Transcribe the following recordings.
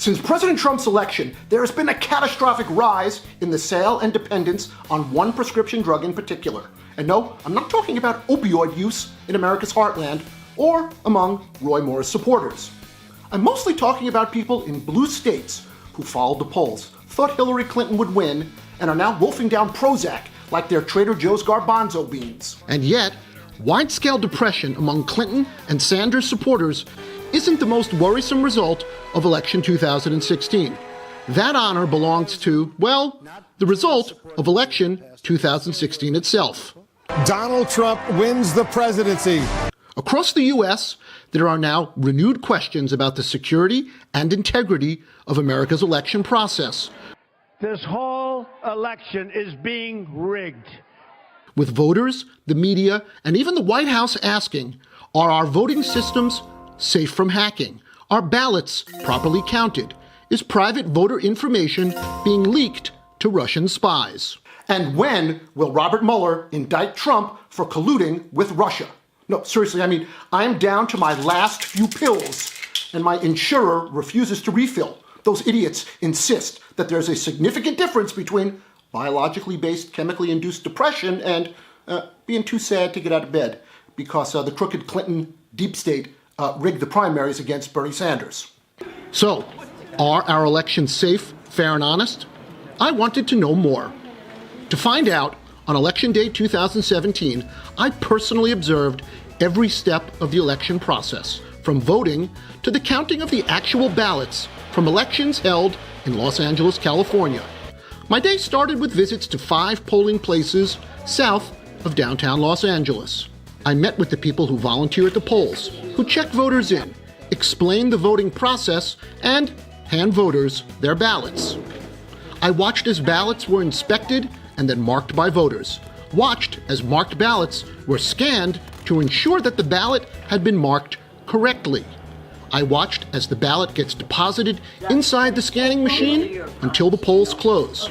Since President Trump's election, there has been a catastrophic rise in the sale and dependence on one prescription drug in particular. And no, I'm not talking about opioid use in America's heartland or among Roy Moore's supporters. I'm mostly talking about people in blue states who followed the polls, thought Hillary Clinton would win, and are now wolfing down Prozac like they're Trader Joe's garbanzo beans. And yet, wide-scale depression among Clinton and Sanders supporters isn't the most worrisome result of election 2016. That honor belongs to, well, the result of election 2016 itself. Donald Trump wins the presidency. Across the U.S., there are now renewed questions about the security and integrity of America's election process. This whole election is being rigged. With voters, the media, and even the White House asking, are our voting systems safe from hacking? Are ballots properly counted? Is private voter information being leaked to Russian spies? And when will Robert Mueller indict Trump for colluding with Russia? No, seriously, I am down to my last few pills, and my insurer refuses to refill. Those idiots insist that there's a significant difference between biologically based, chemically induced depression and being too sad to get out of bed because the crooked Clinton deep state rigged the primaries against Bernie Sanders. So, are our elections safe, fair, and honest? I wanted to know more. To find out, on Election Day 2017, I personally observed every step of the election process, from voting to the counting of the actual ballots from elections held in Los Angeles, California. My day started with visits to 5 polling places south of downtown Los Angeles. I met with the people who volunteer at the polls, who check voters in, explain the voting process, and hand voters their ballots. I watched as ballots were inspected and then marked by voters, watched as marked ballots were scanned to ensure that the ballot had been marked correctly. I watched as the ballot gets deposited inside the scanning machine until the polls close.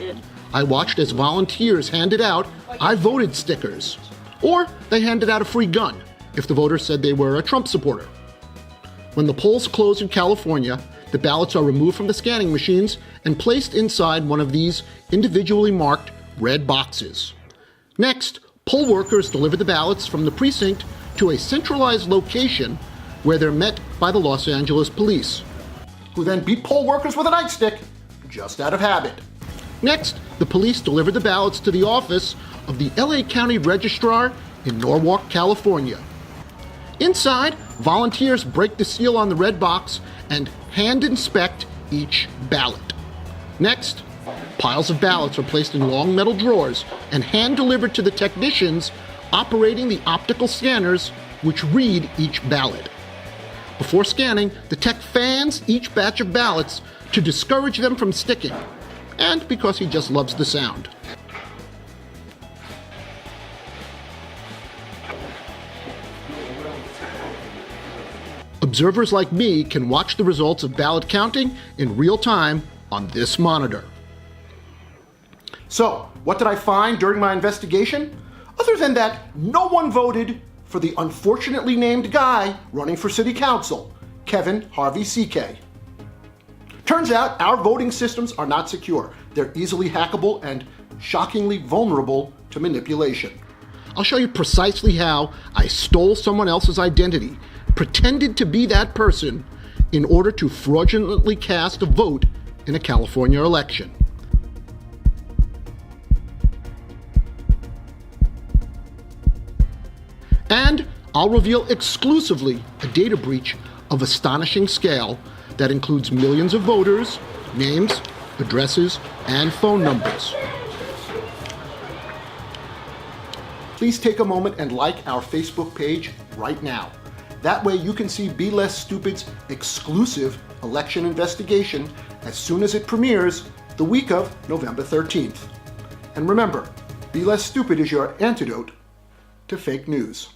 I watched as volunteers handed out "I voted" stickers, or they handed out a free gun if the voter said they were a Trump supporter. When the polls close in California, the ballots are removed from the scanning machines and placed inside one of these individually marked red boxes. Next, poll workers deliver the ballots from the precinct to a centralized location where they're met by the Los Angeles police, who then beat poll workers with a nightstick, just out of habit. Next, the police deliver the ballots to the office of the LA County Registrar in Norwalk, California. Inside, volunteers break the seal on the red box and hand inspect each ballot. Next, piles of ballots are placed in long metal drawers and hand delivered to the technicians operating the optical scanners which read each ballot. Before scanning, the tech fans each batch of ballots to discourage them from sticking, and because he just loves the sound. Observers like me can watch the results of ballot counting in real time on this monitor. So, what did I find during my investigation? Other than that, no one voted for the unfortunately named guy running for city council, Kevin Harvey CK. Turns out our voting systems are not secure. They're easily hackable and shockingly vulnerable to manipulation. I'll show you precisely how I stole someone else's identity, pretended to be that person, in order to fraudulently cast a vote in a California election. And I'll reveal exclusively a data breach of astonishing scale that includes millions of voters, names, addresses, and phone numbers. Please take a moment and like our Facebook page right now. That way you can see Be Less Stupid's exclusive election investigation as soon as it premieres the week of November 13th. And remember, Be Less Stupid is your antidote to fake news.